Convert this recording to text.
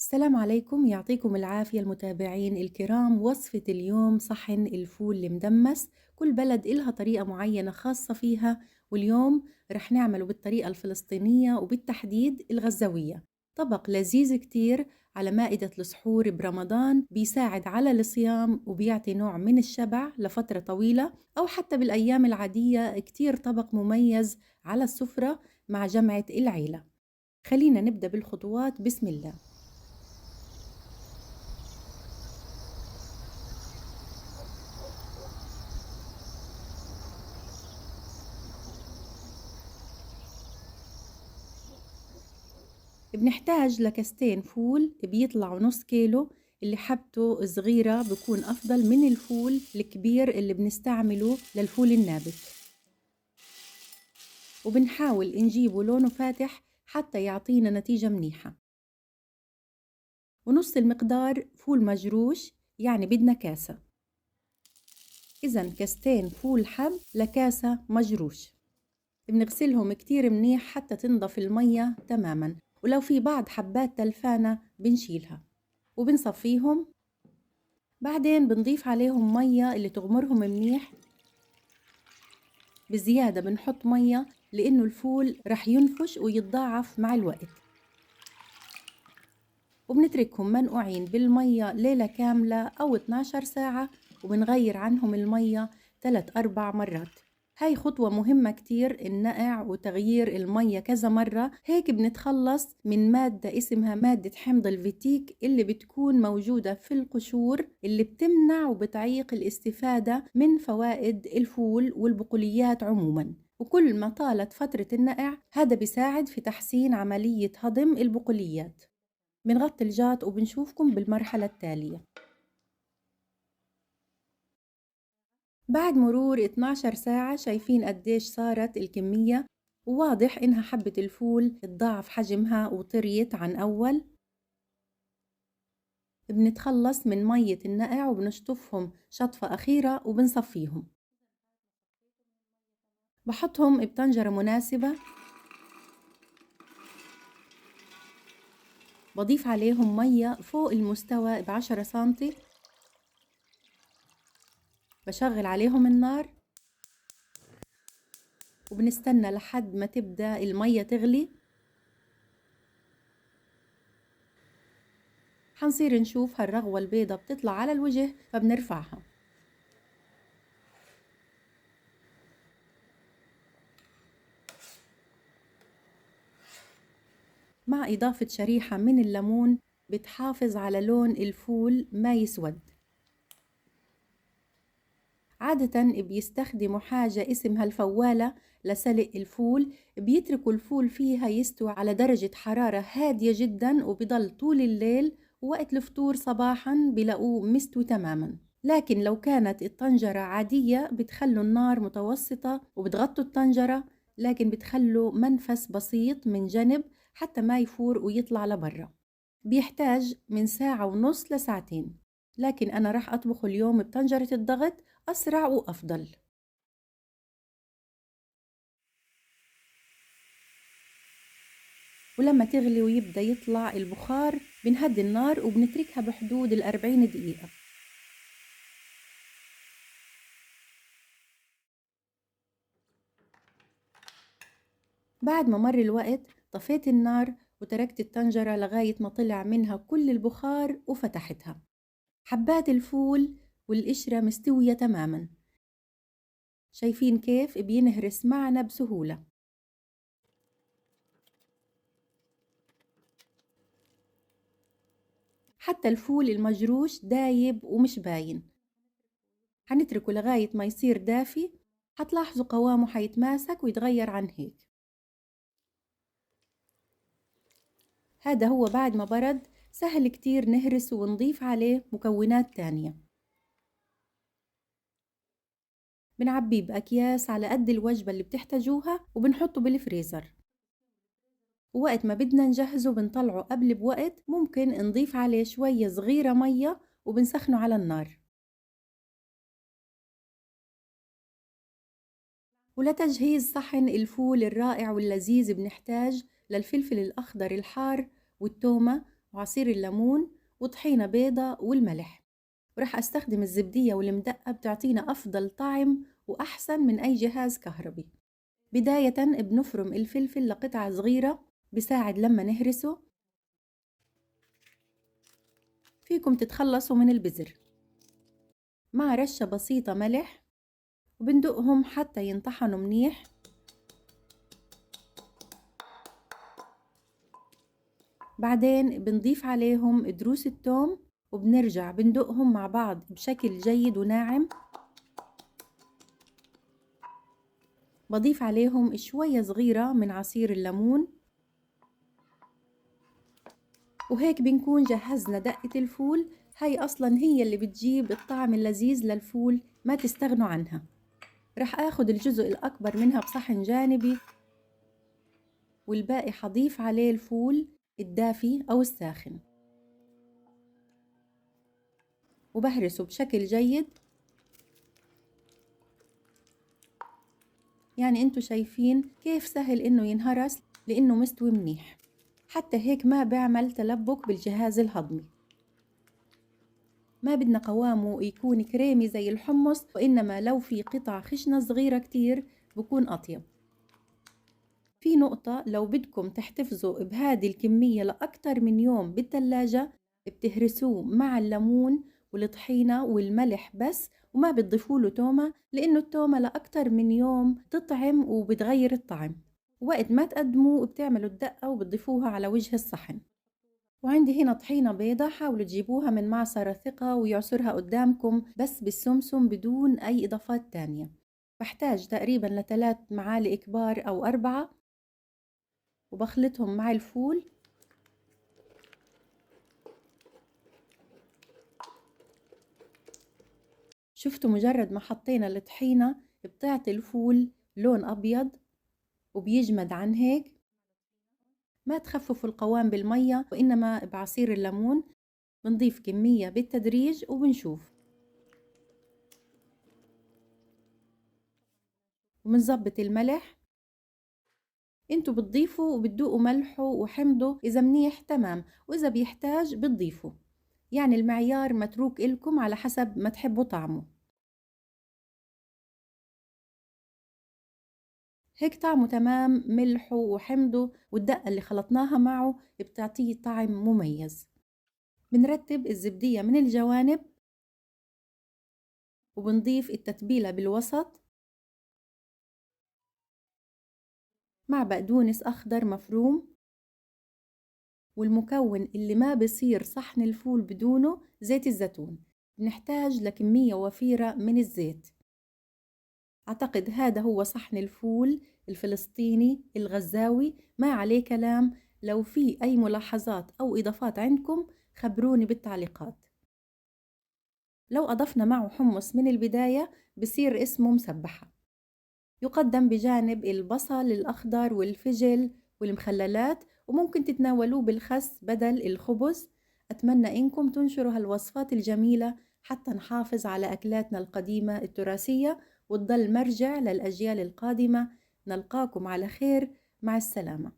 السلام عليكم، يعطيكم العافية المتابعين الكرام. وصفة اليوم صحن الفول المدمس. كل بلد إلها طريقة معينة خاصة فيها، واليوم رح نعمله بالطريقة الفلسطينية وبالتحديد الغزاوية. طبق لذيذ كتير على مائدة السحور برمضان، بيساعد على الصيام وبيعطي نوع من الشبع لفترة طويلة، أو حتى بالأيام العادية كتير طبق مميز على السفرة مع جمعة العيلة. خلينا نبدأ بالخطوات. بسم الله. بنحتاج لكستين فول بيطلعوا نص كيلو. اللي حبته صغيرة بكون أفضل من الفول الكبير اللي بنستعمله للفول النابت. وبنحاول نجيبه لونه فاتح حتى يعطينا نتيجة منيحة. ونص المقدار فول مجروش، يعني بدنا كاسة. إذن كاستين فول حب لكاسة مجروش. بنغسلهم كتير منيح حتى تنضف المية تماما، ولو في بعض حبات تلفانة بنشيلها. وبنصفيهم. بعدين بنضيف عليهم مية اللي تغمرهم منيح. بزيادة بنحط مية لأنه الفول رح ينفش ويتضاعف مع الوقت. وبنتركهم منقوعين بالمية ليلة كاملة أو 12 ساعة، وبنغير عنهم المية 3-4 مرات. هاي خطوة مهمة كتير، النقع وتغيير المية كذا مرة. هيك بنتخلص من مادة اسمها مادة حمض الفيتيك اللي بتكون موجودة في القشور، اللي بتمنع وبتعيق الاستفادة من فوائد الفول والبقوليات عموما. وكل ما طالت فترة النقع هذا بيساعد في تحسين عملية هضم البقوليات. بنغطي الجات وبنشوفكم بالمرحلة التالية. بعد مرور 12 ساعة شايفين قديش صارت الكمية، وواضح إنها حبة الفول تضاعف حجمها وطريت عن أول. بنتخلص من مية النقع وبنشطفهم شطفة أخيرة وبنصفيهم. بحطهم بطنجرة مناسبة. بضيف عليهم مية فوق المستوى ب10 سنتي. بشغل عليهم النار وبنستنى لحد ما تبدأ المية تغلي. حنصير نشوف هالرغوة البيضة بتطلع على الوجه، فبنرفعها. مع إضافة شريحة من الليمون بتحافظ على لون الفول ما يسود. عادة بيستخدموا حاجة اسمها الفوالة لسلق الفول. بيتركوا الفول فيها يستوي على درجة حرارة هادية جدا، وبيضل طول الليل، ووقت الفطور صباحا بلاقوه مستوي تماما. لكن لو كانت الطنجرة عادية بتخلوا النار متوسطة وبتغطوا الطنجرة، لكن بتخلوا منفس بسيط من جنب حتى ما يفور ويطلع لبرا. بيحتاج من ساعة ونص لساعتين، لكن أنا راح أطبخه اليوم بطنجرة الضغط، أسرع وأفضل. ولما تغلي ويبدأ يطلع البخار بنهدي النار وبنتركها بحدود 40 دقيقة. بعد ما مر الوقت طفيت النار وتركت الطنجرة لغاية ما طلع منها كل البخار وفتحتها. حبات الفول والقشرة مستوية تماما. شايفين كيف بينهرس معنا بسهولة. حتى الفول المجروش دايب ومش باين. هنتركه لغاية ما يصير دافي. هتلاحظوا قوامه حيتماسك ويتغير عن هيك. هذا هو بعد ما برد. سهل كتير نهرسه ونضيف عليه مكونات تانية. بنعبيه بأكياس على قد الوجبة اللي بتحتاجوها وبنحطه بالفريزر. ووقت ما بدنا نجهزه بنطلعه قبل بوقت، ممكن نضيف عليه شوية صغيرة مية وبنسخنه على النار. ولتجهيز صحن الفول الرائع واللذيذ بنحتاج للفلفل الأخضر الحار والتومة وعصير الليمون وطحينة بيضة والملح. ورح أستخدم الزبدية والمدقة بتعطينا أفضل طعم وأحسن من أي جهاز كهربي. بداية بنفرم الفلفل لقطع صغيرة بساعد لما نهرسه. فيكم تتخلصوا من البذر مع رشة بسيطة ملح، وبندقهم حتى ينطحنوا منيح. بعدين بنضيف عليهم دروس الثوم وبنرجع بندقهم مع بعض بشكل جيد وناعم. بضيف عليهم شوية صغيرة من عصير الليمون، وهيك بنكون جهزنا دقة الفول. هاي أصلا هي اللي بتجيب الطعم اللذيذ للفول، ما تستغنوا عنها. رح آخد الجزء الأكبر منها بصحن جانبي، والباقي حضيف عليه الفول الدافي أو الساخن، وبهرسه بشكل جيد. يعني انتوا شايفين كيف سهل انه ينهرس لانه مستوي منيح، حتى هيك ما بيعمل تلبك بالجهاز الهضمي. ما بدنا قوامه يكون كريمي زي الحمص، وإنما لو في قطع خشنة صغيرة كتير بكون أطيب. في نقطة، لو بدكم تحتفظوا بهذه الكمية لأكتر من يوم بالثلاجة، بتهرسوه مع الليمون والطحينة والملح بس، وما بتضيفوا له تومة، لأنه التومة لأكتر من يوم تطعم وبتغير الطعم. وقت ما تقدموا بتعملوا الدقة وبتضيفوها على وجه الصحن. وعندي هنا طحينة بيضة، حاولوا تجيبوها من معصرة ثقة ويعصرها قدامكم بس بالسمسم بدون أي إضافات تانية. بحتاج تقريبا ل3 معالق كبار أو 4، وبخلطهم مع الفول. شفتوا مجرد ما حطينا الطحينة بتعطي الفول لون أبيض وبيجمد. عن هيك ما تخففوا القوام بالمية، وإنما بعصير الليمون. بنضيف كمية بالتدريج وبنشوف، وبنظبط الملح. انتوا بتضيفوا وبتدوقوا ملحه وحمضه، إذا منيح تمام، وإذا بيحتاج بتضيفوا. يعني المعيار متروك إلكم على حسب ما تحبوا طعمه. هيك طعمه تمام، ملحه وحمضه والدقة اللي خلطناها معه بتعطيه طعم مميز. بنرتب الزبدية من الجوانب، وبنضيف التتبيلة بالوسط مع بقدونس أخضر مفروم. والمكون اللي ما بصير صحن الفول بدونه زيت الزيتون. بنحتاج لكمية وفيرة من الزيت. أعتقد هذا هو صحن الفول الفلسطيني الغزاوي، ما عليه كلام. لو في أي ملاحظات أو إضافات عندكم خبروني بالتعليقات. لو أضفنا معه حمص من البداية بصير اسمه مسبحة. يقدم بجانب البصل الأخضر والفجل والمخللات، وممكن تتناولوه بالخس بدل الخبز. أتمنى إنكم تنشروا هالوصفات الجميلة حتى نحافظ على أكلاتنا القديمة التراثية وتضل مرجع للأجيال القادمة. نلقاكم على خير، مع السلامة.